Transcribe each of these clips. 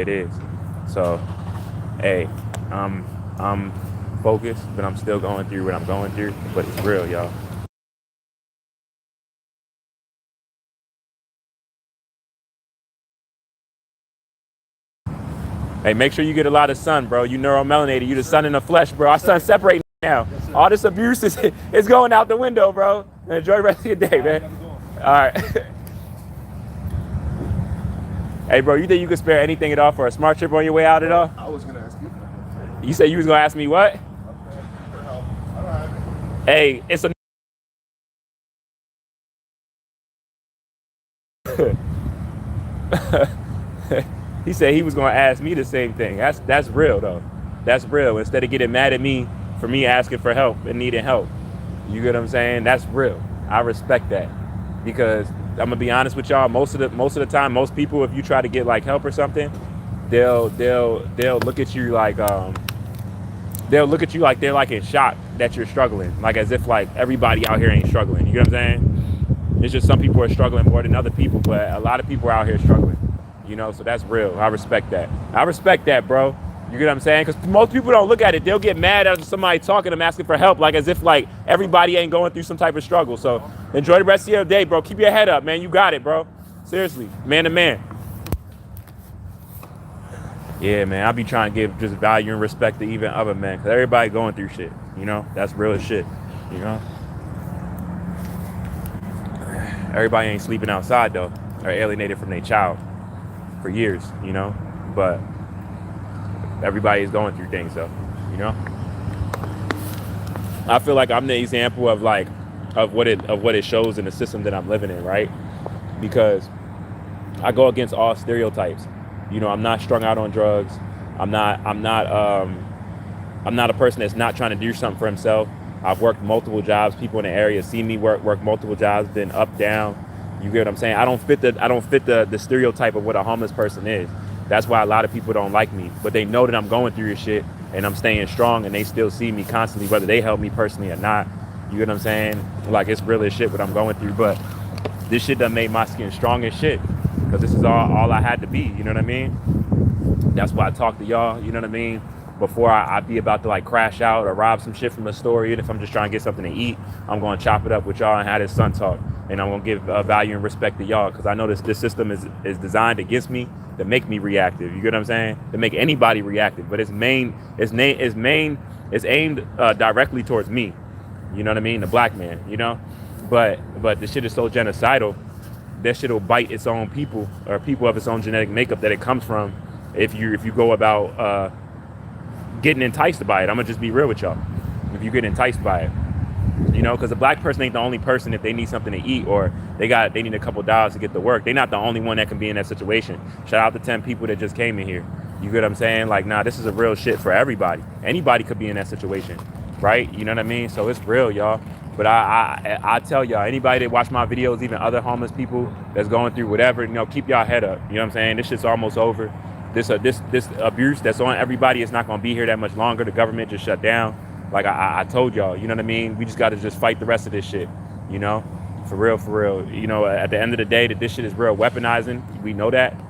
it is. So, hey, I'm focused, but I'm still going through what I'm going through. But it's real, y'all. Hey, make sure you get a lot of sun, bro. You neuromelanated. You the sun in the flesh, bro. Our sun's separating now. All this abuse is going out the window, bro. And enjoy the rest of your day, man. All right. Hey, bro, you think you could spare anything at all for a smart trip on your way out at all? I was gonna ask you. You said you was gonna ask me what? Okay, for help. I don't have it. Hey, it's a he said he was gonna ask me the same thing. That's real though. That's real. Instead of getting mad at me for me asking for help and needing help. You get what I'm saying? That's real. I respect that. Because I'm gonna be honest with y'all, most of the time, most people, if you try to get like help or something, they'll look at you like they'll look at you like they're like in shock that you're struggling. Like as if like everybody out here ain't struggling. You know what I'm saying? It's just some people are struggling more than other people, but a lot of people are out here struggling. You know, so that's real. I respect that. I respect that, bro. You get what I'm saying? Because most people don't look at it. They'll get mad at somebody talking to them, asking for help, like as if like everybody ain't going through some type of struggle. So enjoy the rest of your day, bro. Keep your head up, man. You got it, bro. Seriously, man to man. Yeah, man. I be trying to give just value and respect to even other men, because everybody going through shit. You know, that's real as shit. You know, everybody ain't sleeping outside though, or alienated from their child for years. You know, but everybody is going through things though, you know. I feel like I'm the example of like of what it shows in the system that I'm living in, right? Because I go against all stereotypes. You know, I'm not strung out on drugs. I'm not a person that's not trying to do something for himself. I've worked multiple jobs. People in the area see me work multiple jobs, been up, down. You get what I'm saying? I don't fit the stereotype of what a homeless person is. That's why a lot of people don't like me, but they know that I'm going through this shit and I'm staying strong, and they still see me constantly, whether they help me personally or not. You get what I'm saying? Like, it's real as shit what I'm going through, but this shit done made my skin strong as shit, because this is all I had to be. You know what I mean? That's why I talk to y'all. You know what I mean? Before I be about to like crash out or rob some shit from the store, even if I'm just trying to get something to eat, I'm going to chop it up with y'all and have this sun talk. And I'm going to give value and respect to y'all, because I know this system is designed against me to make me reactive. You get what I'm saying? To make anybody reactive. But it's aimed directly towards me. You know what I mean? The black man, you know? But the shit is so genocidal, that shit will bite its own people, or people of its own genetic makeup that it comes from, if you go about getting enticed by it. I'm gonna just be real with y'all. If you get enticed by it, you know, because a black person ain't the only person. If they need something to eat, or they need a couple dollars to get to work, they're not the only one that can be in that situation. Shout out to 10 people that just came in here. You get what I'm saying? Like, nah, this is a real shit for everybody. Anybody could be in that situation, right? You know what I mean? So it's real, y'all. But I tell y'all, anybody that watch my videos, even other homeless people that's going through whatever, you know, keep y'all head up. You know what I'm saying? This shit's almost over. This abuse that's on everybody is not going to be here that much longer. The government just shut down. Like I told y'all, you know what I mean? We just got to just fight the rest of this shit, you know? For real. You know, at the end of the day, that this shit is real weaponizing. We know that.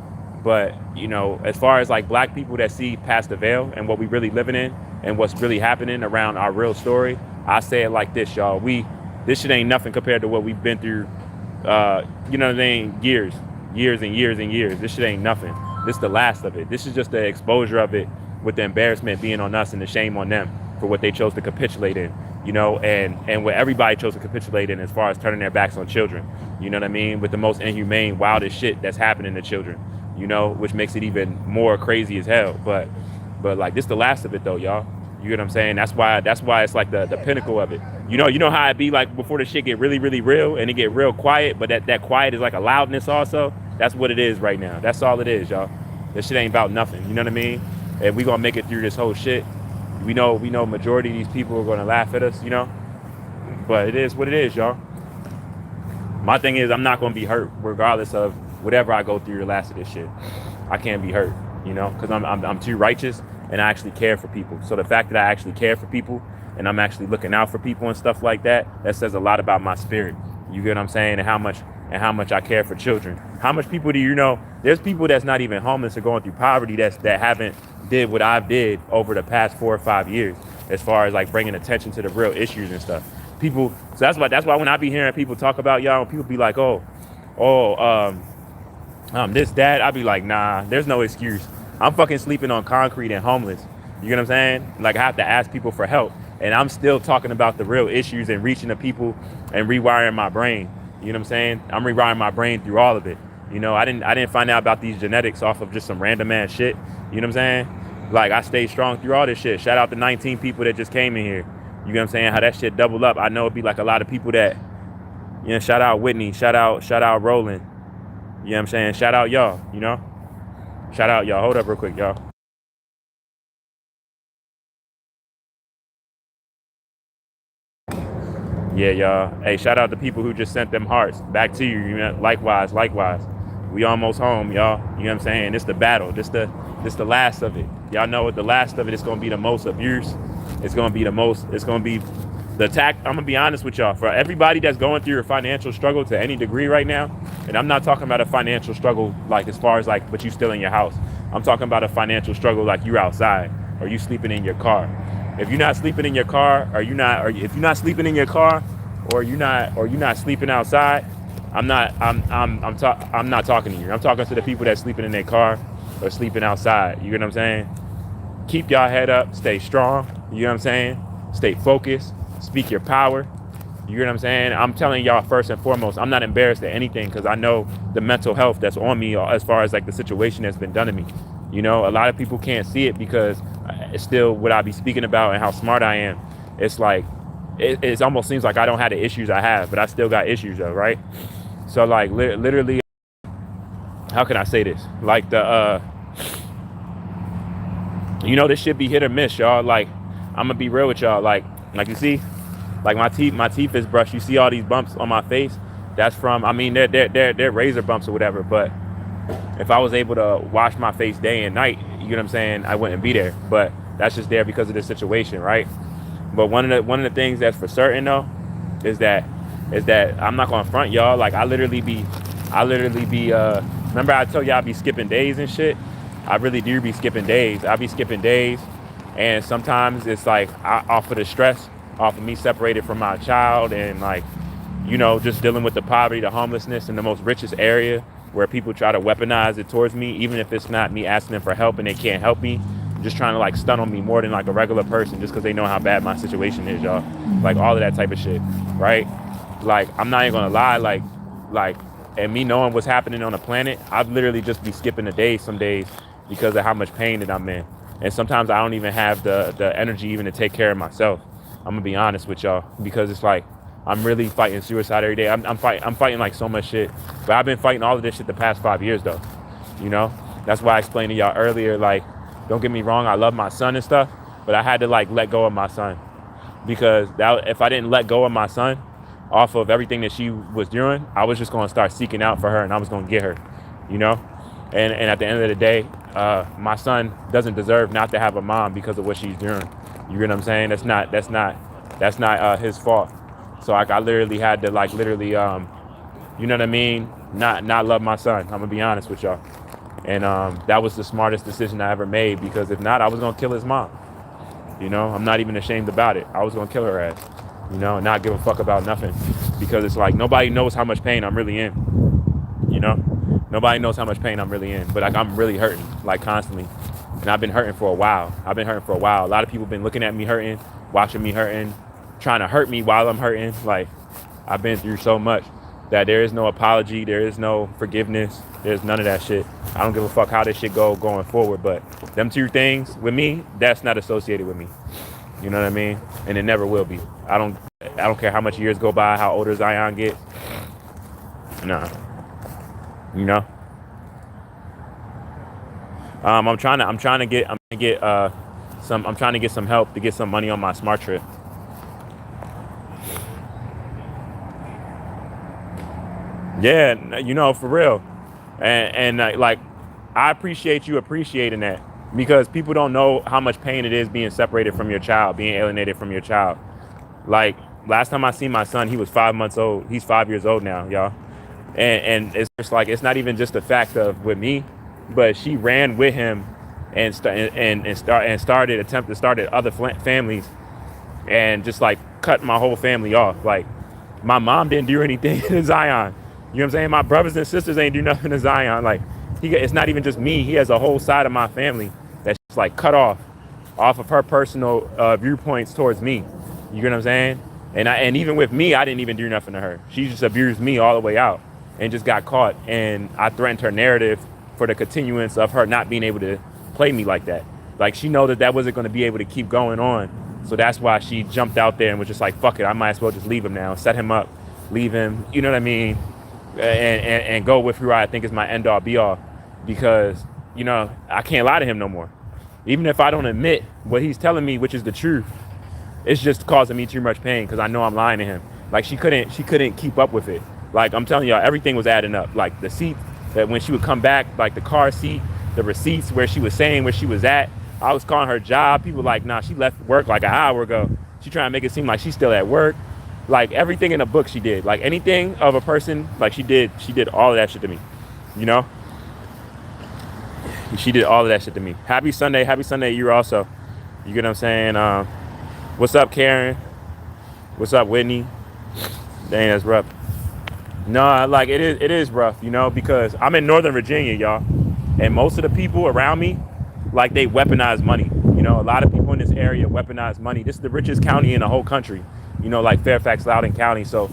But, you know, as far as like black people that see past the veil and what we really living in and what's really happening around our real story, I say it like this, y'all. This shit ain't nothing compared to what we've been through, you know what I mean? Years and years. This shit ain't nothing. This is the last of it. This is just the exposure of it, with the embarrassment being on us and the shame on them for what they chose to capitulate in, you know, and what everybody chose to capitulate in as far as turning their backs on children. You know what I mean? With the most inhumane, wildest shit that's happening to children, you know, which makes it even more crazy as hell. But like, this the last of it though, y'all. You get what I'm saying? That's why it's like the pinnacle of it. You know how it be like before the shit get really, really real and it get real quiet, but that quiet is like a loudness also. That's what it is right now. That's all it is, y'all. This shit ain't about nothing. You know what I mean? And we gonna make it through this whole shit. We know majority of these people are gonna laugh at us, you know? But it is what it is, y'all. My thing is, I'm not gonna be hurt regardless of whatever I go through the last of this shit. I can't be hurt, you know, because I'm too righteous and I actually care for people. So the fact that I actually care for people and I'm actually looking out for people and stuff like that, that says a lot about my spirit. You get what I'm saying? And how much and how much I care for children. How much people do you know? There's people that's not even homeless or going through poverty that haven't did what I've did over the past 4 or 5 years, as far as like bringing attention to the real issues and stuff. People, so that's why when I be hearing people talk about y'all, people be like, this, that, I be like, nah, there's no excuse. I'm fucking sleeping on concrete and homeless. You get what I'm saying? Like, I have to ask people for help. And I'm still talking about the real issues and reaching to people and rewiring my brain. You know what I'm saying? I'm rewiring my brain through all of it. You know, I didn't find out about these genetics off of just some random ass shit. You know what I'm saying? Like, I stayed strong through all this shit. Shout out to 19 people that just came in here. You know what I'm saying? How that shit doubled up. I know it'd be like a lot of people that, you know, shout out Whitney, shout out Roland. You know what I'm saying? Shout out y'all, you know? Shout out y'all. Hold up real quick, y'all. Yeah, y'all. Hey, shout out to people who just sent them hearts. Back to you, you know? Likewise. We almost home, y'all. You know what I'm saying? This the battle. This the last of it. Y'all know what the last of it is gonna be, the most abuse. It's gonna be the attack. I'm gonna be honest with y'all. For everybody that's going through a financial struggle to any degree right now, and I'm not talking about a financial struggle like as far as like, but you still in your house. I'm talking about a financial struggle like you're outside or you sleeping in your car. If you're not sleeping in your car, or if you're not sleeping in your car, or you're not sleeping outside, I'm not talking to you. I'm talking to the people that's sleeping in their car or sleeping outside. You get what I'm saying? Keep y'all head up, stay strong. You know what I'm saying? Stay focused, speak your power. You know what I'm saying? I'm telling y'all first and foremost, I'm not embarrassed at anything because I know the mental health that's on me as far as like the situation that's been done to me. You know, a lot of people can't see it because it's still what I be speaking about and how smart I am. It's like, it almost seems like I don't have the issues I have, but I still got issues though, right? So like literally, how can I say this? Like you know, this shit be hit or miss, y'all. Like, I'm gonna be real with y'all. Like you see, like my teeth is brushed. You see all these bumps on my face? That's from, I mean, they're razor bumps or whatever. But if I was able to wash my face day and night, you know what I'm saying, I wouldn't be there. But that's just there because of the situation, right? But one of the things that's for certain though is that I'm not gonna front y'all. Like I literally be remember I told y'all I be skipping days and shit? I really do be skipping days. I be skipping days, and sometimes it's like off of the stress, off of me separated from my child, and like, you know, just dealing with the poverty, the homelessness in the most richest area where people try to weaponize it towards me, even if it's not me asking them for help and they can't help me, just trying to like stun on me more than like a regular person just because they know how bad my situation is, y'all. Like all of that type of shit, right? Like, I'm not even gonna lie, like, and me knowing what's happening on the planet, I'd literally just be skipping the days some days because of how much pain that I'm in. And sometimes I don't even have the energy even to take care of myself. I'm gonna be honest with y'all, because it's like, I'm really fighting suicide every day. I'm fighting like so much shit. But I've been fighting all of this shit the past 5 years though. You know? That's why I explained to y'all earlier, like, don't get me wrong, I love my son and stuff, but I had to like let go of my son. Because if I didn't let go of my son off of everything that she was doing, I was just gonna start seeking out for her and I was gonna get her, you know? And at the end of the day, my son doesn't deserve not to have a mom because of what she's doing. You get what I'm saying? That's not his fault. So like I literally had to like literally, you know what I mean? Not love my son. I'm gonna be honest with y'all. And that was the smartest decision I ever made, because if not, I was gonna kill his mom. You know, I'm not even ashamed about it. I was gonna kill her ass, you know, and not give a fuck about nothing, because it's like nobody knows how much pain I'm really in. You know, nobody knows how much pain I'm really in, but like I'm really hurting, like constantly. And I've been hurting for a while. A lot of people been looking at me hurting, watching me hurting, trying to hurt me while I'm hurting. Like, I've been through so much that there is no apology, there is no forgiveness, there's none of that shit. I don't give a fuck how this shit going forward, but them two things with me, that's not associated with me. You know what I mean? And it never will be. I don't care how much years go by, how older Zion gets. Nah. You know? I'm trying to get some help to get some money on my smart trip. Yeah, you know, for real. And like, I appreciate you appreciating that, because people don't know how much pain it is being separated from your child, being alienated from your child. Like, last time I seen my son, he was 5 months old. He's 5 years old now, y'all. and it's just like it's not even just the fact of with me, but she ran with him and started other families and just like cut my whole family off. Like my mom didn't do anything to Zion. You know what I'm saying? My brothers and sisters ain't do nothing to Zion. Like it's not even just me. He has a whole side of my family that's just like cut off of her personal viewpoints towards me. You get what I'm saying? And even with me, I didn't even do nothing to her. She just abused me all the way out and just got caught. And I threatened her narrative for the continuance of her not being able to play me like that. Like she know that wasn't going to be able to keep going on. So that's why she jumped out there and was just like, fuck it, I might as well just leave him now, set him up, leave him, you know what I mean? And go with who I think is my end all be all, because, you know, I can't lie to him no more. Even if I don't admit what he's telling me, which is the truth, it's just causing me too much pain because I know I'm lying to him. Like she couldn't keep up with it. Like I'm telling y'all, everything was adding up. Like the seat that when she would come back, like the car seat, the receipts where she was saying where she was at. I was calling her job. People like, nah, she left work like an hour ago. She trying to make it seem like she's still at work. Like everything in the book she did. Like anything of a person, like she did all of that shit to me. You know? She did all of that shit to me. Happy Sunday to you also. You get what I'm saying? What's up, Karen? What's up, Whitney? Dang, that's rough. No, like it is rough, you know, because I'm in Northern Virginia, y'all. And most of the people around me, like they weaponize money. You know, a lot of people in this area weaponize money. This is the richest county in the whole country, you know, like Fairfax, Loudoun County. So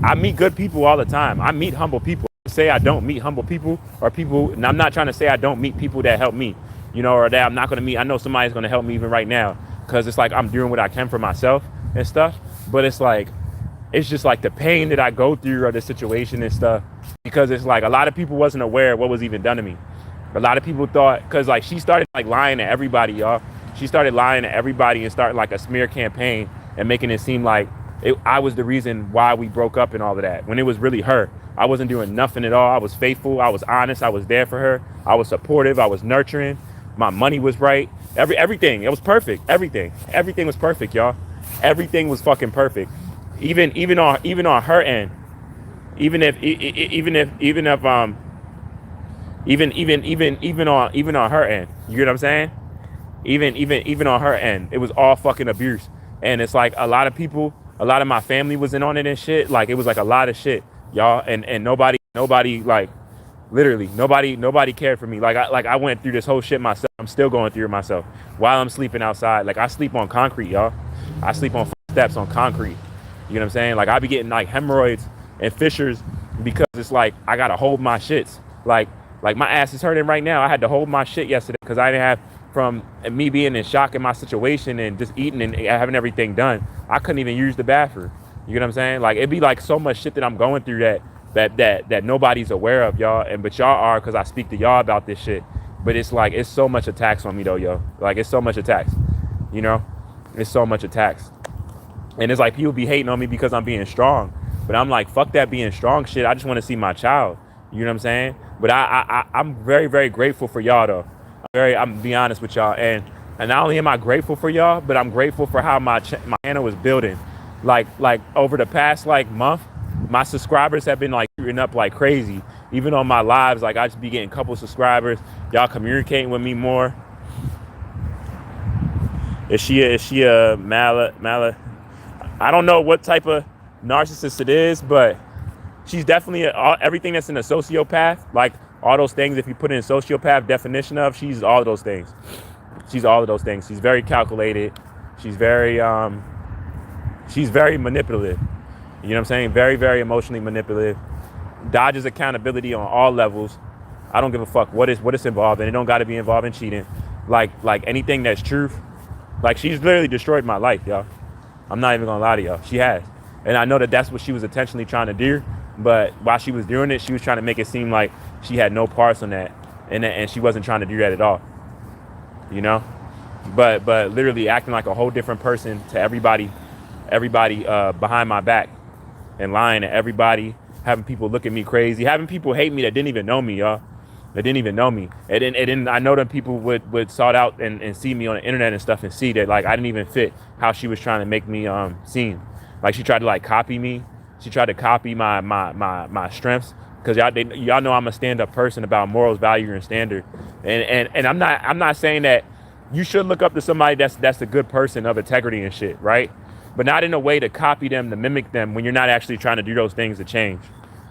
I meet good people all the time. I meet humble people. Say I don't meet humble people or people, and I'm not trying to say I don't meet people that help me, you know, or that I'm not going to meet. I know somebody's going to help me even right now because it's like I'm doing what I can for myself and stuff. But it's like, it's just like the pain that I go through or the situation and stuff, because it's like a lot of people wasn't aware of what was even done to me. A lot of people thought, because like she started like lying to everybody, y'all. She started lying to everybody and started like a smear campaign and making it seem like I was the reason why we broke up and all of that, when it was really her. I wasn't doing nothing at all. I was faithful. I was honest. I was there for her. I was supportive. I was nurturing. My money was right. Everything. It was perfect. Everything was perfect, y'all. Everything was fucking perfect. Even on her end. Even on her end. You get what I'm saying? Even on her end, it was all fucking abuse. And it's like a lot of people, a lot of my family was in on it and shit. Like it was like a lot of shit, y'all. And nobody like literally nobody cared for me. Like I went through this whole shit myself. I'm still going through it myself while I'm sleeping outside. Like I sleep on concrete, y'all. I sleep on steps on concrete. You know what I'm saying? Like I be getting like hemorrhoids and fissures because it's like I gotta hold my shits. Like my ass is hurting right now. I had to hold my shit yesterday because I didn't have, from me being in shock in my situation and just eating and having everything done, I couldn't even use the bathroom. You know what I'm saying? Like it'd be like so much shit that I'm going through that nobody's aware of, y'all. But y'all are, because I speak to y'all about this shit. But it's like it's so much attacks on me though, yo. Like it's so much attacks. You know? It's so much attacks. And it's like people be hating on me because I'm being strong. But I'm like, fuck that being strong shit. I just want to see my child. You know what I'm saying? But I'm very, very grateful for y'all though. I'm be honest with y'all. And not only am I grateful for y'all, but I'm grateful for how my channel was building. Like over the past like month, my subscribers have been like shooting up like crazy. Even on my lives, like I just be getting a couple subscribers. Y'all communicating with me more. Is she a Mala? I don't know what type of narcissist it is, but she's definitely everything that's in a sociopath. Like all those things, if you put in a sociopath definition of, she's all of those things. She's all of those things. She's very calculated. She's very manipulative. You know what I'm saying? Very, very emotionally manipulative. Dodges accountability on all levels. I don't give a fuck what it's involved in. It don't got to be involved in cheating. Like anything that's truth. Like she's literally destroyed my life, y'all. I'm not even gonna lie to y'all. She has. And I know that that's what she was intentionally trying to do. But while she was doing it, she was trying to make it seem like she had no parts on that. And she wasn't trying to do that at all. You know? But literally acting like a whole different person to everybody behind my back. And lying to everybody. Having people look at me crazy. Having people hate me that didn't even know me, y'all. That didn't even know me. And I know that people would sought out and see me on the internet and stuff and see that like I didn't even fit how she was trying to make me seem. Like she tried to like copy me. She tried to copy my strengths because y'all know I'm a stand-up person about morals, value, and standard. And I'm not saying that you should look up to somebody that's a good person of integrity and shit, right? But not in a way to copy them, to mimic them when you're not actually trying to do those things to change.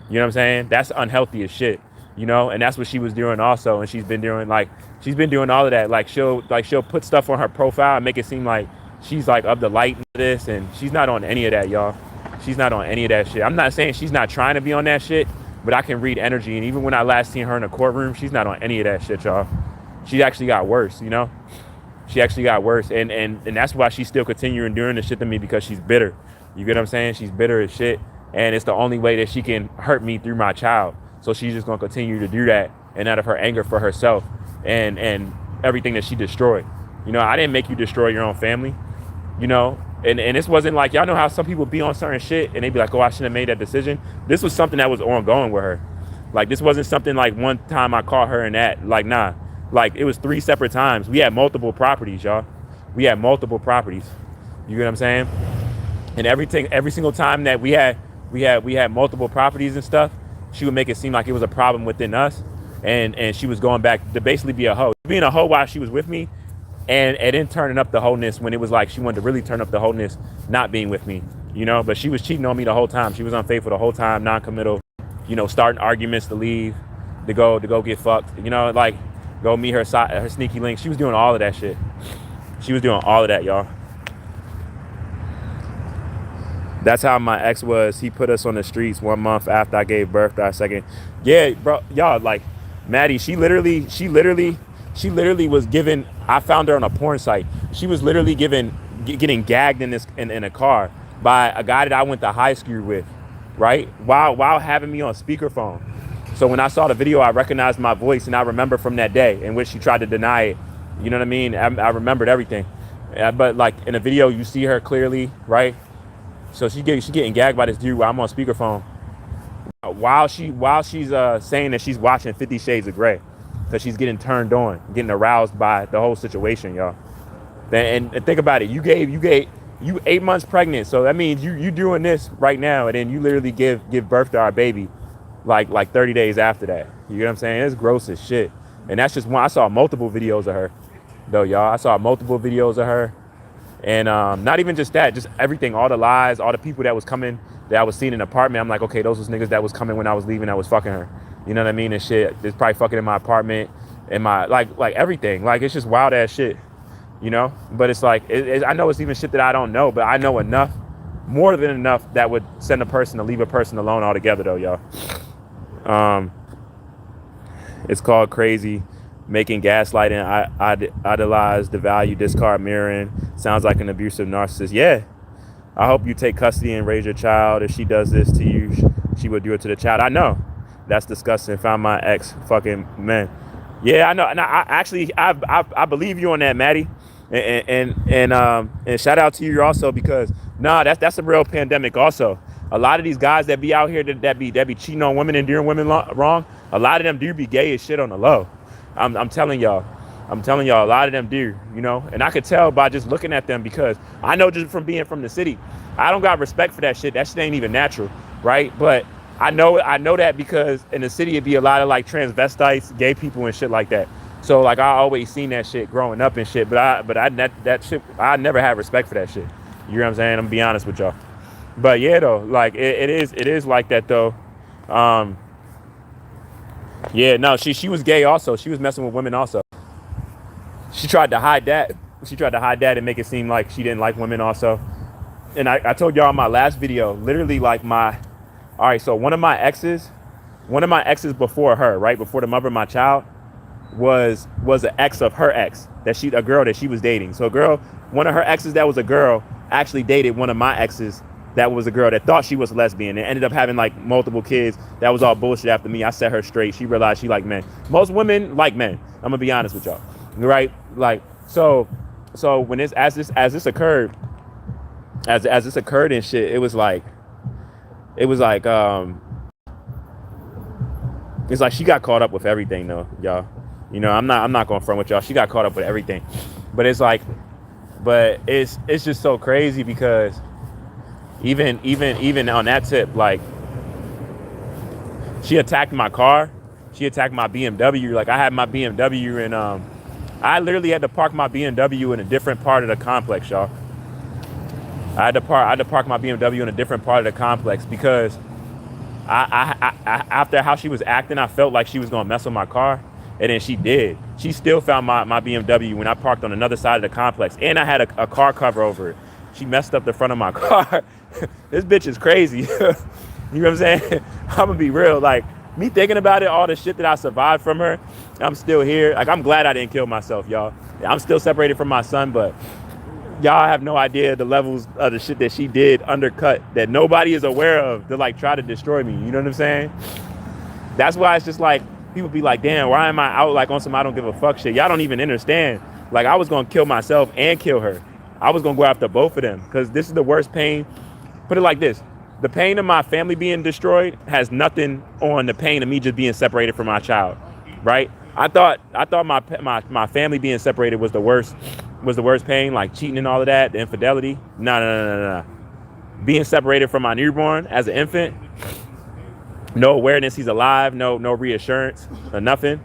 You know what I'm saying? That's unhealthy as shit, you know? And that's what she was doing also. And she's been doing all of that. Like she'll put stuff on her profile and make it seem like she's like of the light of this, and she's not on any of that, y'all. She's not on any of that shit. I'm not saying she's not trying to be on that shit, but I can read energy. And even when I last seen her in the courtroom, she's not on any of that shit, y'all. She actually got worse, you know? She actually got worse. And that's why she's still continuing doing this shit to me, because she's bitter. You get what I'm saying? She's bitter as shit. And it's the only way that she can hurt me through my child. So she's just going to continue to do that, and out of her anger for herself and everything that she destroyed. You know, I didn't make you destroy your own family, you know? And this wasn't like, y'all know how some people be on certain shit and they be like, oh, I shouldn't have made that decision. This was something that was ongoing with her. Like, this wasn't something like one time I caught her in that. Like, nah. Like, it was 3 separate times. We had multiple properties, y'all. We had multiple properties. You get what I'm saying? And every single time that we had multiple properties and stuff, she would make it seem like it was a problem within us. And she was going back to basically be a hoe. Being a hoe while she was with me, and then turning up the wholeness when it was like she wanted to really turn up the wholeness not being with me, you know? But she was cheating on me the whole time. She was unfaithful the whole time, non-committal, you know, starting arguments to leave, to go get fucked, you know, like go meet her sneaky link. She was doing all of that shit. She was doing all of that, y'all. That's how my ex was. He put us on the streets 1 month after I gave birth to our second. Yeah, bro, y'all, like Maddie, she literally was given, I found her on a porn site. She was literally getting gagged in a car by a guy that I went to high school with, right? While having me on speakerphone. So when I saw the video, I recognized my voice, and I remember from that day in which she tried to deny it. You know what I mean? I remembered everything. But like in the video, you see her clearly, right? So she getting gagged by this dude while I'm on speakerphone. While she's saying that she's watching 50 Shades of Grey, because she's getting turned on, getting aroused by the whole situation, y'all. And think about it. You 8 months pregnant, so that means you doing this right now, and then you literally give birth to our baby like 30 days after that. You get what I'm saying? It's gross as shit. And that's just one. I saw multiple videos of her, though, y'all. I saw multiple videos of her. And not even just that, just everything, all the lies, all the people that was coming, that I was seeing in the apartment. I'm like, okay, those was niggas that was coming when I was leaving, that was fucking her. You know what I mean? And shit, it's probably fucking in my apartment, in my, like everything. Like, it's just wild ass shit, you know? But it's like, I know it's even shit that I don't know, but I know enough, more than enough, that would send a person to leave a person alone altogether, though, y'all. It's called crazy. Making gaslighting, idolize, devalue, discard, mirroring. Sounds like an abusive narcissist. Yeah. I hope you take custody and raise your child. If she does this to you, she would do it to the child. I know. That's disgusting. Found my ex fucking man. Yeah, I know. And I believe you on that, Maddie. And shout out to you also, because that's a real pandemic also. A lot of these guys that be out here that be cheating on women and doing women wrong, a lot of them do be gay as shit on the low. I'm telling y'all, a lot of them do, you know, and I could tell by just looking at them, because I know just from being from the city, I don't got respect for that shit. That shit ain't even natural, right? But I know that because in the city it'd be a lot of like transvestites, gay people and shit like that. So like I always seen that shit growing up and shit, but that shit, I never had respect for that shit. You know what I'm saying? I'm gonna be honest with y'all. But yeah, though, like it is like that though. Yeah, no, she was gay also. She was messing with women also. She tried to hide that. And make it seem like she didn't like women also. And I told y'all in my last video, literally like so one of my exes before her, right, before the mother of my child, was an ex of her ex, a girl that she was dating. So one of her exes that was a girl actually dated one of my exes that was a girl that thought she was lesbian and ended up having like multiple kids. That was all bullshit after me. I set her straight. She realized she liked men. Most women like men. I'm gonna be honest with y'all, right? Like, so when as this occurred and shit, it was like it's like she got caught up with everything though, y'all. You know, I'm not going front with y'all. She got caught up with everything, but it's just so crazy because Even on that tip, like she attacked my car, she attacked my BMW. Like I had my BMW and I literally had to park my BMW in a different part of the complex, y'all. I had to park my BMW in a different part of the complex because after how she was acting, I felt like she was gonna mess with my car, and then she did. She still found my BMW when I parked on another side of the complex, and I had a car cover over it. She messed up the front of my car. This bitch is crazy. You know what I'm saying? I'm gonna be real. Like me thinking about it, all the shit that I survived from her, I'm still here. Like I'm glad I didn't kill myself, y'all. I'm still separated from my son, but y'all have no idea the levels of the shit that she did undercut that nobody is aware of to like try to destroy me. You know what I'm saying? That's why it's just like people be like, damn, why am I out like on some I don't give a fuck shit? Y'all don't even understand. Like I was gonna kill myself and kill her. I was gonna go after both of them because this is the worst pain. Put it like this. The pain of my family being destroyed has nothing on the pain of me just being separated from my child, right? I thought my family being separated was the worst pain, like cheating and all of that, the infidelity. No. Being separated from my newborn as an infant, no awareness he's alive, no reassurance or nothing.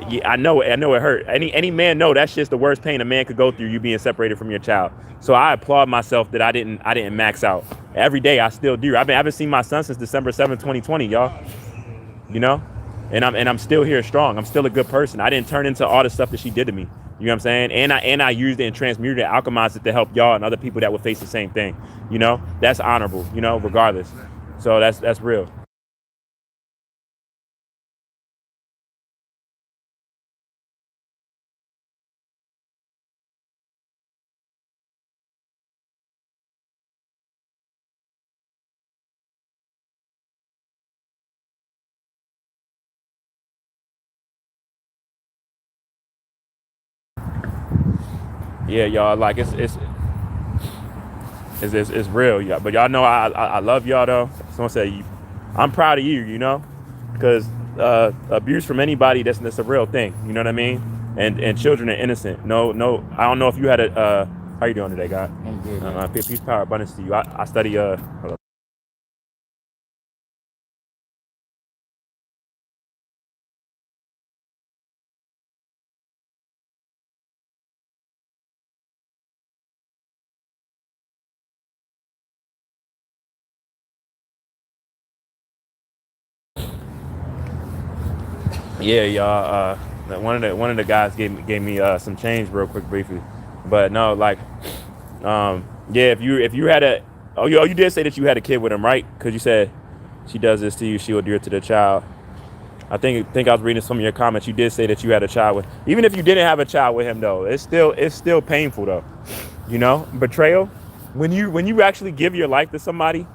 Yeah, I know it hurt. Any man know that's just the worst pain a man could go through, you being separated from your child. So I applaud myself that I didn't max out. Every day I still do. I haven't seen my son since December 7th, 2020, y'all. You know? And I'm still here strong. I'm still a good person. I didn't turn into all the stuff that she did to me. You know what I'm saying? And I used it and transmuted it, alchemized it to help y'all and other people that would face the same thing. You know? That's honorable, you know, regardless. So that's real. Yeah, y'all, like it's real, yeah. But y'all know I love y'all though. Someone say I'm proud of you, you know, because abuse from anybody that's a real thing. You know what I mean? And children are innocent. No, I don't know if you had a how you doing today, God? I'm good. Peace, power, abundance to you. I study hold on. Yeah, y'all. One of the guys gave me some change real quick, briefly, but no, like, yeah. If you had a you did say that you had a kid with him, right? Because you said she does this to you, she will do it to the child. I was reading some of your comments. You did say that you had a child with. Even if you didn't have a child with him, though, it's still painful, though. You know, betrayal. When you actually give your life to somebody,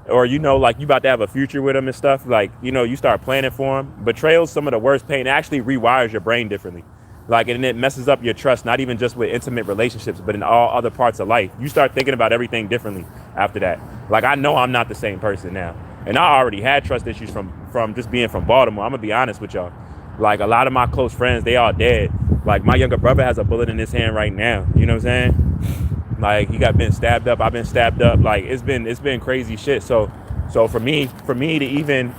or you know, like you about to have a future with them and stuff, like you know, you start planning for them. Betrayal's some of the worst pain. It actually rewires your brain differently. Like, and it messes up your trust, not even just with intimate relationships, but in all other parts of life. You start thinking about everything differently after that. Like, I know I'm not the same person now. And I already had trust issues from just being from Baltimore. I'm gonna be honest with y'all. Like, a lot of my close friends, they all dead. Like, my younger brother has a bullet in his hand right now. You know what I'm saying? Like, he got been stabbed up. I've been stabbed up. Like, it's been crazy shit. So for me to even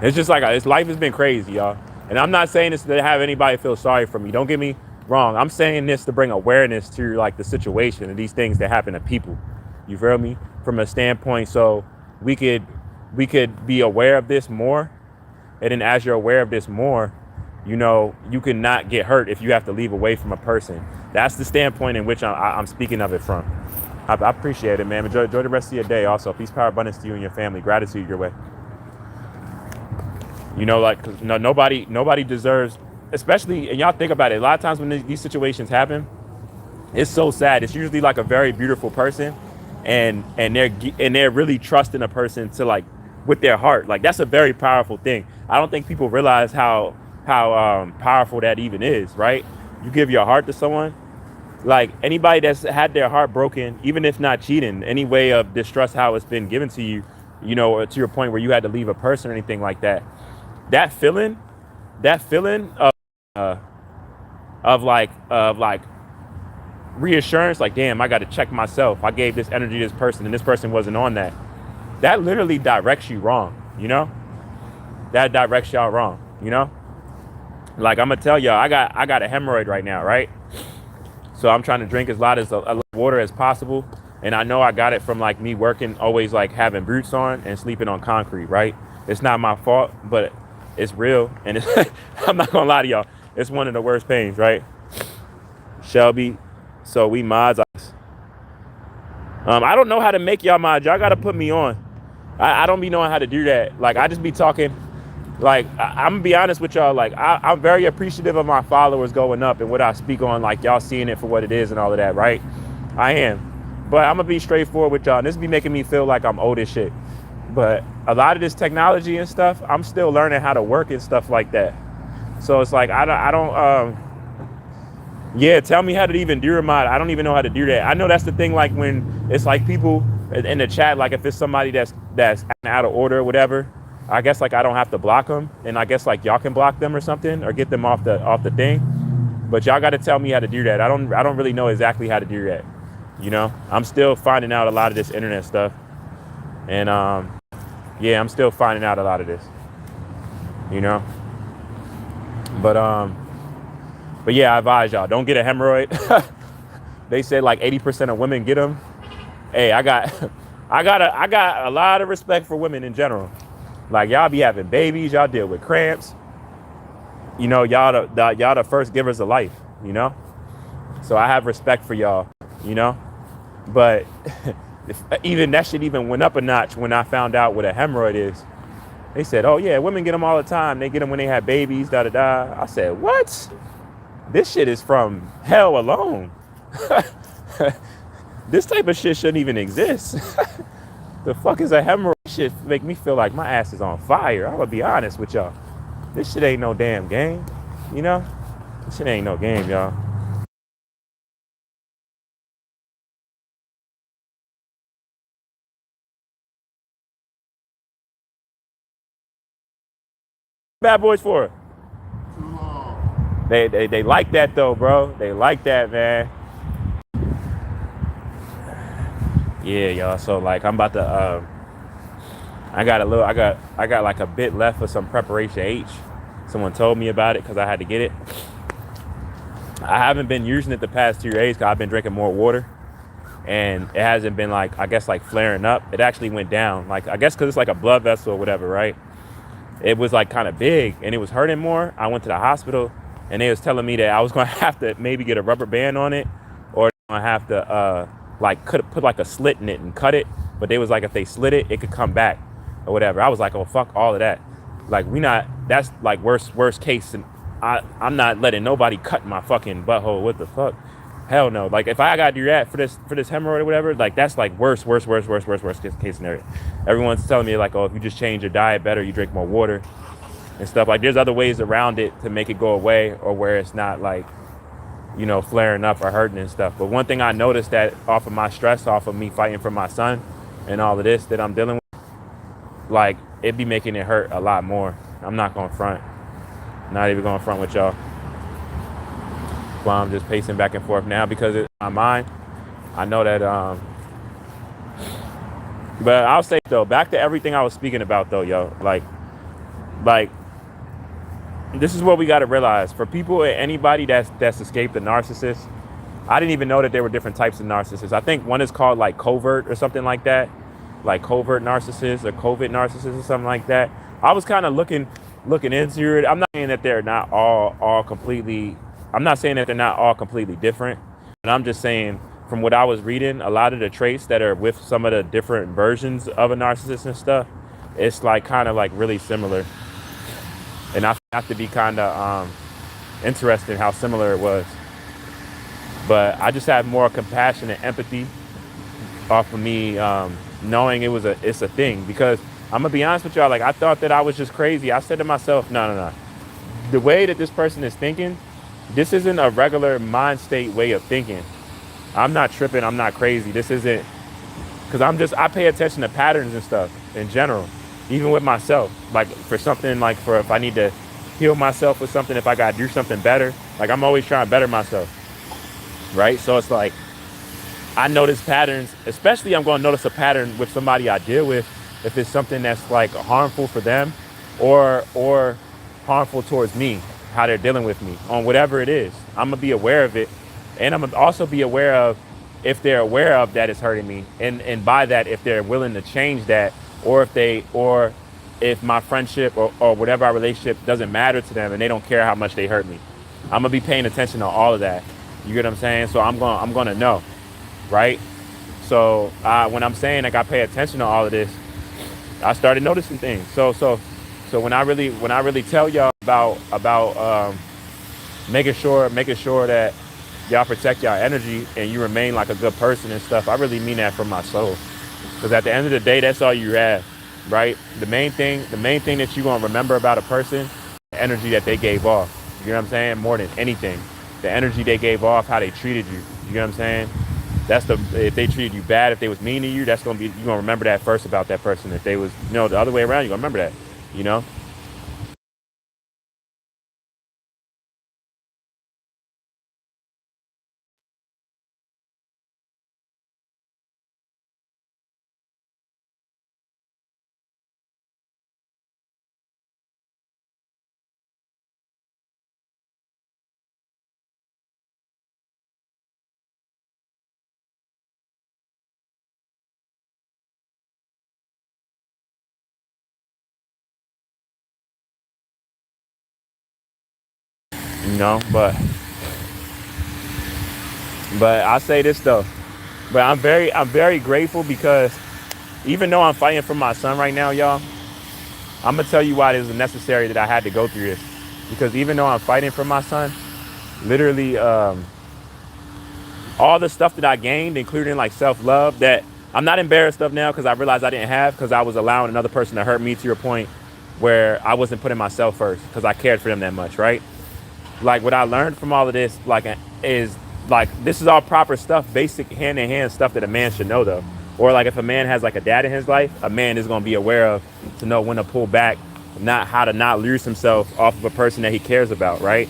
it's just like life has been crazy, y'all. And I'm not saying this to have anybody feel sorry for me. Don't get me wrong. I'm saying this to bring awareness to like the situation and these things that happen to people. You feel me? From a standpoint, so we could be aware of this more. And then as you're aware of this more, you know, you can not get hurt if you have to leave away from a person. That's the standpoint in which I'm speaking of it from. I appreciate it, man. Enjoy the rest of your day. Also, peace, power, abundance to you and your family. Gratitude your way. You know, like, no, nobody deserves, especially, and y'all think about it, a lot of times when these situations happen, it's so sad. It's usually like a very beautiful person, and they're really trusting a person to like with their heart. Like, that's a very powerful thing. I don't think people realize how powerful that even is, right? You give your heart to someone, like anybody that's had their heart broken, even if not cheating, any way of distrust how it's been given to you, you know, or to your point where you had to leave a person or anything like that. That feeling of like reassurance, like, damn, I got to check myself. I gave this energy to this person and this person wasn't on that. That literally directs you wrong, you know? That directs y'all wrong, you know? Like, I'm gonna tell y'all, I got a hemorrhoid right now, right? So I'm trying to drink as lot of water as possible. And I know I got it from like me working, always like having boots on and sleeping on concrete, right? It's not my fault, but it's real. And it's, I'm not gonna lie to y'all, it's one of the worst pains, right? Shelby, so we mods. I don't know how to make y'all mods. Y'all gotta put me on. I don't be knowing how to do that. Like, I just be talking. Like, I'm gonna be honest with y'all. Like, I'm very appreciative of my followers going up and what I speak on. Like, y'all seeing it for what it is and all of that, right? I am. But I'm gonna be straightforward with y'all. And this be making me feel like I'm old as shit. But a lot of this technology and stuff, I'm still learning how to work and stuff like that. So it's like, I don't yeah, tell me how to even do a mod. I don't even know how to do that. I know that's the thing, like when it's like people in the chat, like if it's somebody that's out of order or whatever, I guess like I don't have to block them, and I guess like y'all can block them or something or get them off the thing. But y'all got to tell me how to do that. I don't really know exactly how to do that. You know, I'm still finding out a lot of this internet stuff, and yeah, I'm still finding out a lot of this. You know, but yeah, I advise y'all, don't get a hemorrhoid. They said like 80% of women get them. Hey, I got a lot of respect for women in general. Like, y'all be having babies, y'all deal with cramps. You know, y'all the first givers of life, you know? So I have respect for y'all, you know? But even that shit even went up a notch when I found out what a hemorrhoid is. They said, oh yeah, women get them all the time. They get them when they have babies, da-da-da. I said, what? This shit is from hell alone. This type of shit shouldn't even exist. The fuck is a hemorrhoid? Shit make me feel like my ass is on fire. I'm gonna be honest with y'all. This shit ain't no damn game, you know? This shit ain't no game, y'all. Bad boys for it. Too long. They like that though, bro. They like that, man. Yeah, y'all. So like, I'm about to. I got like a bit left for some preparation H. Someone told me about it because I had to get it. I haven't been using it the past 2 days because I've been drinking more water, and it hasn't been like, I guess, like flaring up. It actually went down. Like, I guess because it's like a blood vessel or whatever, right? It was like kind of big and it was hurting more. I went to the hospital and they was telling me that I was gonna have to maybe get a rubber band on it, or I have to like put like a slit in it and cut it. But they was like, if they slit it, it could come back or whatever. I was like, oh fuck all of that. Like, that's like worst case, and I'm not letting nobody cut my fucking butthole. What the fuck? Hell no. Like, if I gotta do that for this hemorrhoid or whatever, like that's like worst case scenario. Everyone's telling me like, oh, if you just change your diet better, you drink more water and stuff. Like, there's other ways around it to make it go away, or where it's not like, you know, flaring up or hurting and stuff. But one thing I noticed, that off of my stress, off of me fighting for my son and all of this that I'm dealing with, like, it be making it hurt a lot more. I'm not gonna front. Not even gonna front with y'all. Well, I'm just pacing back and forth now because it's my mind. I know that, but I'll say though, back to everything I was speaking about though, yo, like, this is what we got to realize. For people, anybody that's escaped a narcissist, I didn't even know that there were different types of narcissists. I think one is called like covert or something like that, like covert narcissists or COVID narcissists or something like that. I was kind of looking into it. I'm not saying that they're not all completely. I'm not saying that they're not all completely different, but I'm just saying from what I was reading, a lot of the traits that are with some of the different versions of a narcissist and stuff, it's like kind of like really similar. And I have to be kind of interested in how similar it was. But I just had more compassion and empathy off of me knowing it's a thing. Because I'm gonna be honest with y'all, like, I thought that I was just crazy. I said to myself, no. The way that this person is thinking, this isn't a regular mind state way of thinking. I'm not tripping. I'm not crazy. This isn't, because I pay attention to patterns and stuff in general, even with myself. Like, for something, like for if I need to heal myself with something, if I got to do something better, like I'm always trying to better myself. right? So it's like I notice patterns, especially I'm going to notice a pattern with somebody I deal with if it's something that's like harmful for them or harmful towards me, how they're dealing with me on whatever it is. I'm going to be aware of it, and I'm going to also be aware of if they're aware of that it's hurting me, and by that if they're willing to change that, or if my friendship or whatever our relationship doesn't matter to them and they don't care how much they hurt me. I'm going to be paying attention to all of that. You get what I'm saying? So I'm going to know, right? So when I'm saying like I pay attention to all of this, I started noticing things. So when I really tell y'all about making sure that y'all protect y'all energy and you remain like a good person and stuff, I really mean that from my soul. Because at the end of the day, that's all you have, right? The main thing that you're gonna remember about a person, the energy that they gave off. You know what I'm saying? More than anything, the energy they gave off, how they treated you. You know what I'm saying? If they treated you bad, if they was mean to you, that's gonna be you're gonna remember that first about that person. If they was the other way around, you're gonna remember that. You know? You know, but I say this though. But I'm very grateful because even though I'm fighting for my son right now, y'all, I'm gonna tell you why it was necessary that I had to go through this. Because even though I'm fighting for my son, literally, all the stuff that I gained, including like self-love, that I'm not embarrassed of now because I realized I didn't have because I was allowing another person to hurt me to your point where I wasn't putting myself first because I cared for them that much, right? Like what I learned from all of this, like is like this is all proper stuff, basic hand in hand stuff that a man should know though. Or like if a man has like a dad in his life, a man is gonna be aware of to know when to pull back, not how to not lose himself off of a person that he cares about, right?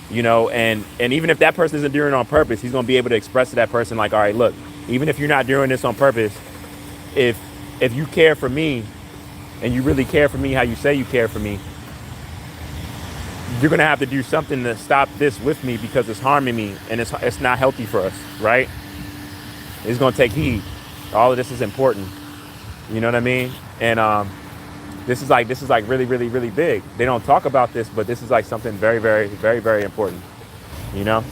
And even if that person isn't doing it on purpose, he's gonna be able to express to that person like, all right, look, even if you're not doing this on purpose, if if you care for me and you really care for me how you say you care for me, you're gonna have to do something to stop this with me because it's harming me and it's not healthy for us, right? It's gonna take heed. All of this is important. You know what I mean? And this is like really, really, really big. They don't talk about this, but this is like something very, very, very, very important. You know,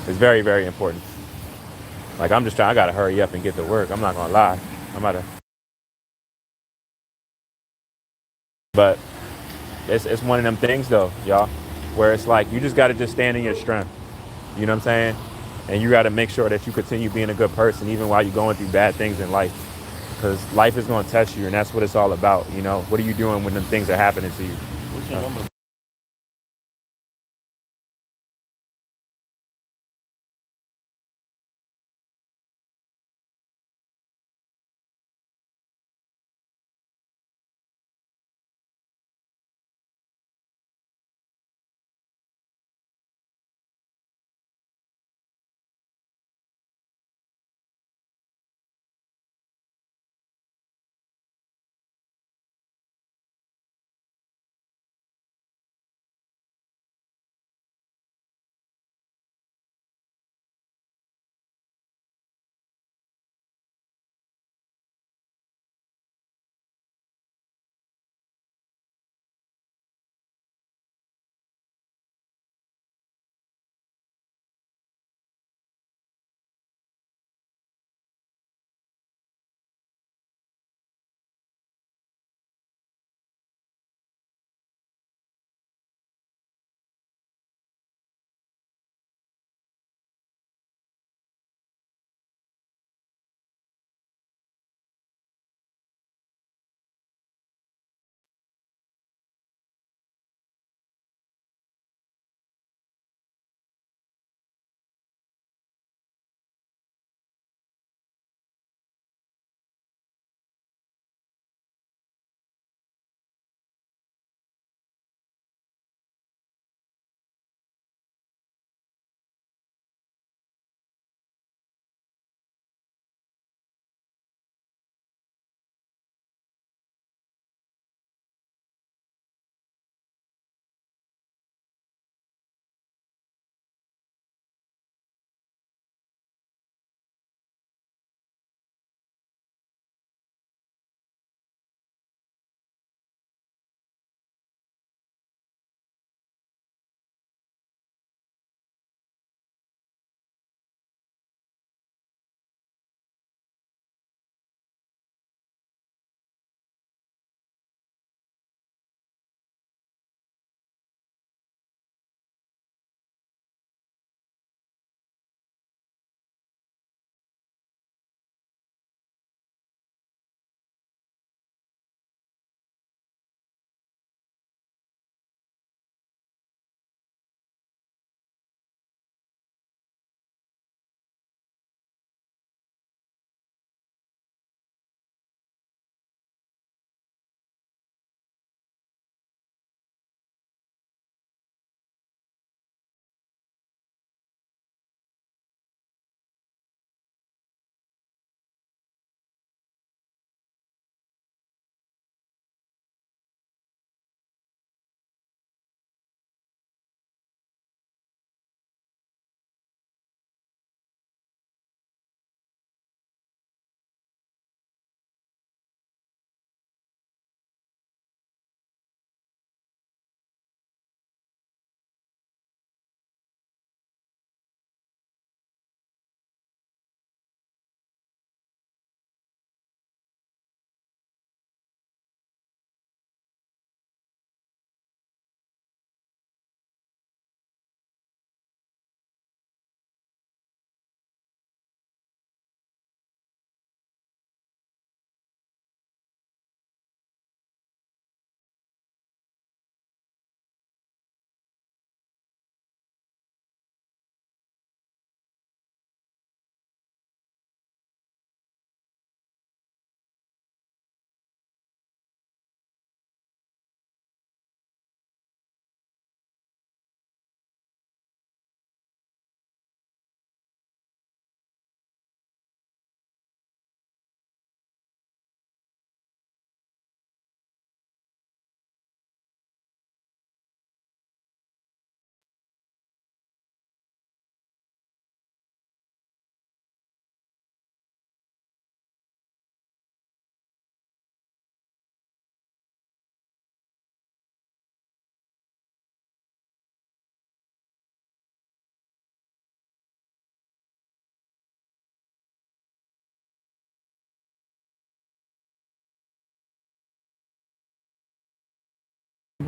it's very, very important. Like I'm just trying. I gotta hurry up and get to work. I'm not gonna lie. I'm about to, but it's one of them things though, y'all, where it's like you just gotta just stand in your strength. You know what I'm saying? And you got to make sure that you continue being a good person even while you're going through bad things in life. Because life is going to test you, and that's what it's all about. You know, what are you doing when them things are happening to you? Uh,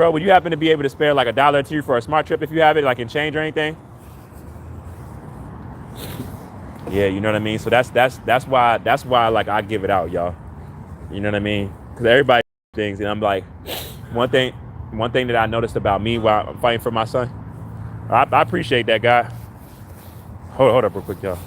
bro, would you happen to be able to spare like $1 or $2 for a smart trip if you have it, like in change or anything? Yeah, you know what I mean. So that's why like I give it out, y'all. You know what I mean? Because everybody things, and I'm like, one thing that I noticed about me while I'm fighting for my son. I appreciate that guy. Hold up real quick, y'all.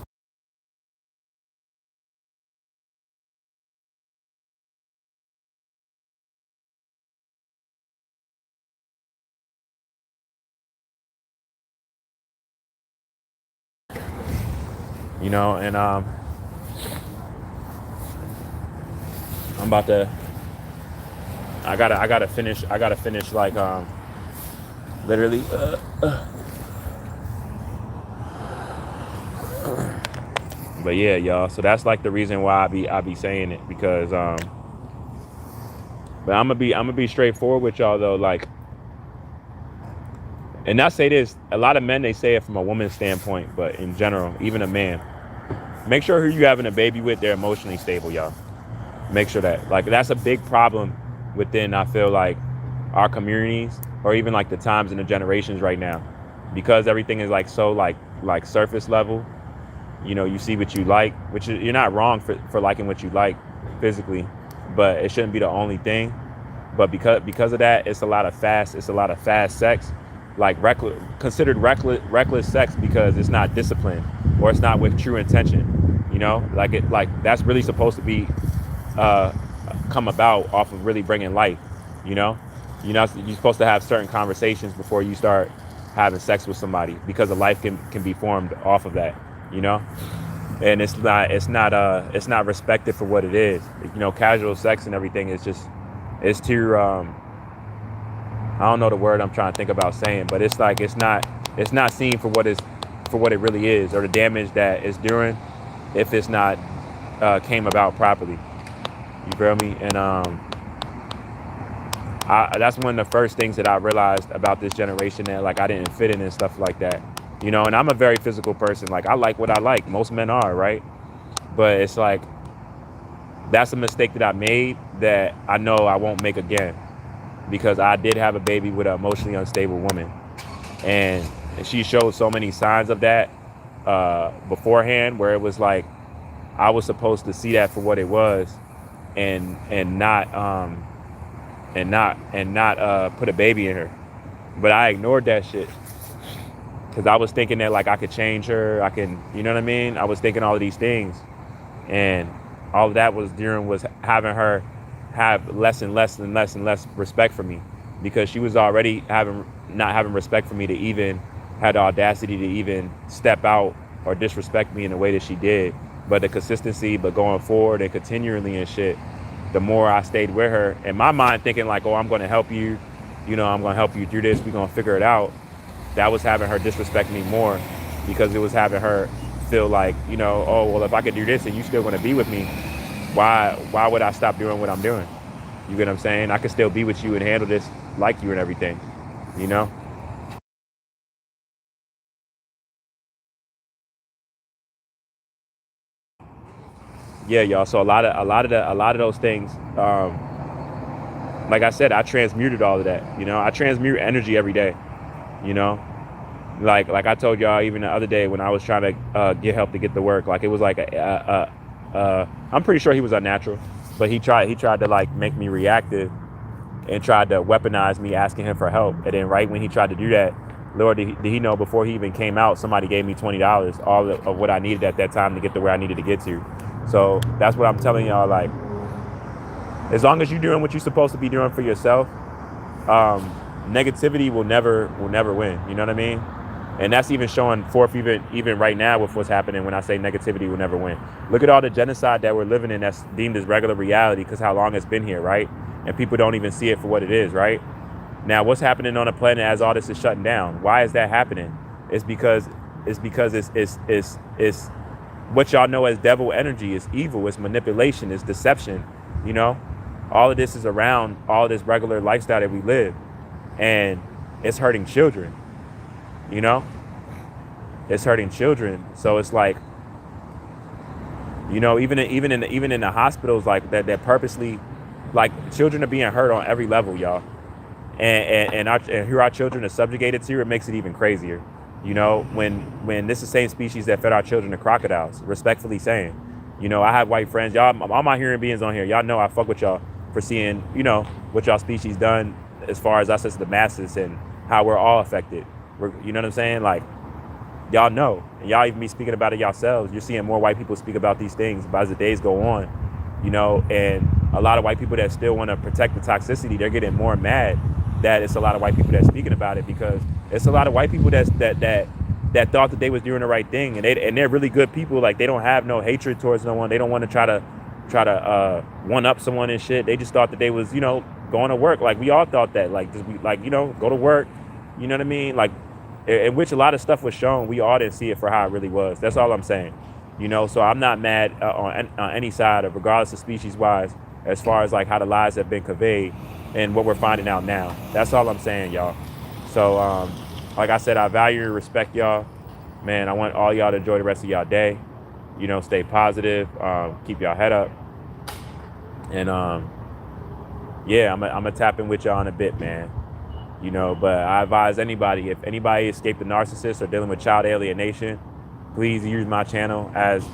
You know, and I'm about to. I gotta finish. I gotta finish like literally. But yeah, y'all. So that's like the reason why I be saying it, because But I'm gonna be straightforward with y'all though. Like, and I say this, a lot of men, they say it from a woman's standpoint, but in general, even a man, make sure who you having a baby with, they're emotionally stable, y'all. Make sure that, like, that's a big problem within, I feel like, our communities, or even like the times and the generations right now, because everything is like so like surface level. You know, you see what you like, which is, you're not wrong for liking what you like physically, but it shouldn't be the only thing. But because of that, it's a lot of fast sex, like considered reckless sex, because it's not disciplined, or it's not with true intention. You know, like that's really supposed to be come about off of really bringing life. You know, you're supposed to have certain conversations before you start having sex with somebody, because a life can be formed off of that. You know, and it's not respected for what it is. You know, casual sex and everything is just, it's too I don't know the word I'm trying to think about saying, but it's like it's not seen for what it really is, or the damage that it's doing if it's not came about properly. You feel me? And that's one of the first things that I realized about this generation, that like I didn't fit in and stuff like that. You know, and I'm a very physical person. Like, I like what I like. Most men are, right? But it's like, that's a mistake that I made that I know I won't make again, because I did have a baby with an emotionally unstable woman, and she showed so many signs of that beforehand, where it was like I was supposed to see that for what it was, and not put a baby in her. But I ignored that shit, because I was thinking that like I could change her, I can, you know what I mean? I was thinking all of these things, and all of that was having her have less and less respect for me, because she was already not having respect for me to even have the audacity to even step out or disrespect me in the way that she did. But the consistency, but going forward and continually and shit, the more I stayed with her, in my mind thinking like, oh, I'm going to help you, you know, I'm going to help you through this, we're going to figure it out. That was having her disrespect me more, because it was having her feel like, you know, oh, well, if I could do this and you still going to be with me, why would I stop doing what I'm doing? You get what I'm saying? I could still be with you and handle this like you and everything, you know? Yeah, y'all. So a lot of those things, like I said, I transmuted all of that. You know, I transmute energy every day. You know, like I told y'all even the other day when I was trying to get help to get to work. Like, it was like I'm pretty sure he was unnatural, but he tried to like make me reactive and tried to weaponize me asking him for help. And then right when he tried to do that, Lord, did he know before he even came out, somebody gave me $20, all of what I needed at that time to get to where I needed to get to. So that's what I'm telling y'all. Like, as long as you're doing what you're supposed to be doing for yourself, negativity will never win. You know what I mean? And that's even showing forth even right now with what's happening when I say negativity will never win. Look at all the genocide that we're living in that's deemed as regular reality because how long it's been here, right? And people don't even see it for what it is, right? Now, what's happening on the planet as all this is shutting down? Why is that happening? It's because it's what y'all know as devil energy. It's evil, it's manipulation, it's deception, you know? All of this is around all this regular lifestyle that we live. And it's hurting children, you know? It's hurting children. So it's like, you know, even in the hospitals, like that purposely, like, children are being hurt on every level, y'all. and who our children are subjugated to, it makes it even crazier. You know, when this is the same species that fed our children to crocodiles, respectfully saying, you know, I have white friends, y'all, all my human beings on here, y'all know I fuck with y'all for seeing, you know, what y'all species done as far as us as the masses and how we're all affected. You know what I'm saying? Like, y'all know, and y'all even be speaking about it yourselves. You're seeing more white people speak about these things as the days go on, you know, and a lot of white people that still want to protect the toxicity, they're getting more mad that it's a lot of white people that's speaking about it, because it's a lot of white people that thought that they was doing the right thing, and they're really good people. Like, they don't have no hatred towards no one. They don't want to try to one up someone and shit. They just thought that they was, you know, going to work. Like, we all thought that, like, just like, you know, go to work. You know what I mean? Like, in which a lot of stuff was shown. We all didn't see it for how it really was. That's all I'm saying. You know, so I'm not mad on any side, of regardless of species wise, as far as like how the lies have been conveyed and what we're finding out now. That's all I'm saying, y'all. So, like I said, I value and respect y'all. Man, I want all y'all to enjoy the rest of y'all day. You know, stay positive, keep y'all head up. And yeah, I'm gonna tap in with y'all in a bit, man. You know, but I advise anybody, if anybody escaped the narcissist or dealing with child alienation, please use my channel as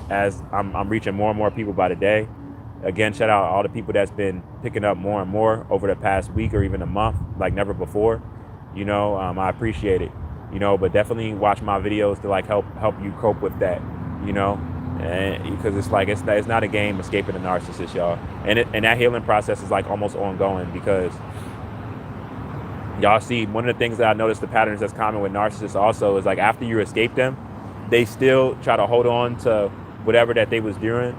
I'm reaching more and more people by the day. Again, shout out all the people that's been picking up more and more over the past week or even a month, like never before. You know, I appreciate it. You know, but definitely watch my videos to like help you cope with that. You know, and because it's like it's not a game escaping a narcissist, y'all. And that healing process is like almost ongoing, because y'all see, one of the things that I noticed, the patterns that's common with narcissists also, is like after you escape them, they still try to hold on to whatever that they was doing,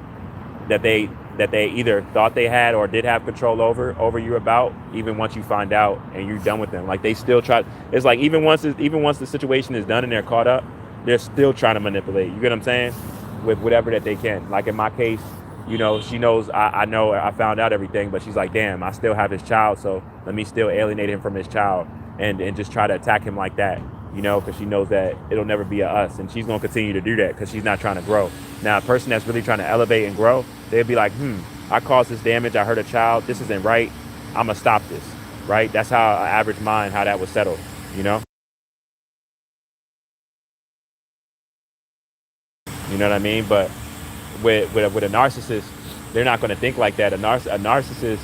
that they either thought they had or did have control over you about, even once you find out and you're done with them. Like, they still try. It's like even once the situation is done and they're caught up, they're still trying to manipulate. You get what I'm saying? With whatever that they can. Like in my case, you know, she knows I know I found out everything, but she's like, damn, I still have his child, so let me still alienate him from his child and just try to attack him like that. You know, because she knows that it'll never be a us, and she's going to continue to do that because she's not trying to grow. Now, a person that's really trying to elevate and grow, they'd be like, I caused this damage, I hurt a child, this isn't right, I'm going to stop this, right? That's how an average mind, how that was settled, you know? You know what I mean? But with a narcissist, they're not going to think like that. A narcissist,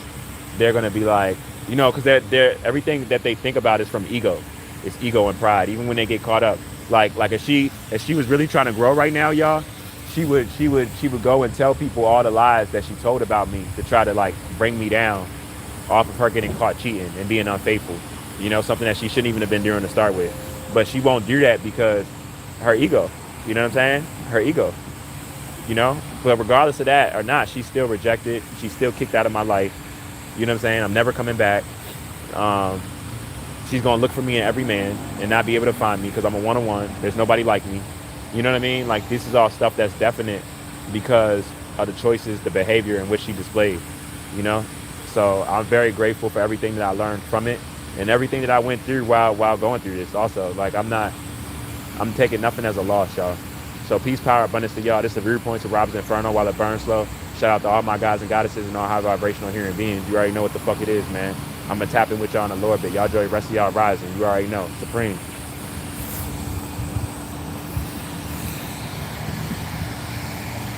they're going to be like, you know, because they're everything that they think about is from ego. It's ego and pride. Even when they get caught up, like if she was really trying to grow right now, y'all, she would go and tell people all the lies that she told about me to try to like bring me down off of her getting caught cheating and being unfaithful. You know, something that she shouldn't even have been doing to start with. But she won't do that because her ego. You know what I'm saying? Her ego. You know? But regardless of that or not, she's still rejected. She's still kicked out of my life. You know what I'm saying? I'm never coming back. She's going to look for me in every man and not be able to find me because I'm a one-on-one. There's nobody like me. You know what I mean? Like, this is all stuff that's definite because of the choices, the behavior in which she displayed, you know? So I'm very grateful for everything that I learned from it and everything that I went through while going through this also. Like, I'm taking nothing as a loss, y'all. So peace, power, abundance to y'all. This is the Viewpoints of RoBs Inferno while it burns slow. Shout out to all my guys and goddesses and all high vibrational human beings. You already know what the fuck it is, man. I'm going to tap in with y'all in a little bit. Y'all enjoy the rest of y'all rising. You already know. Supreme.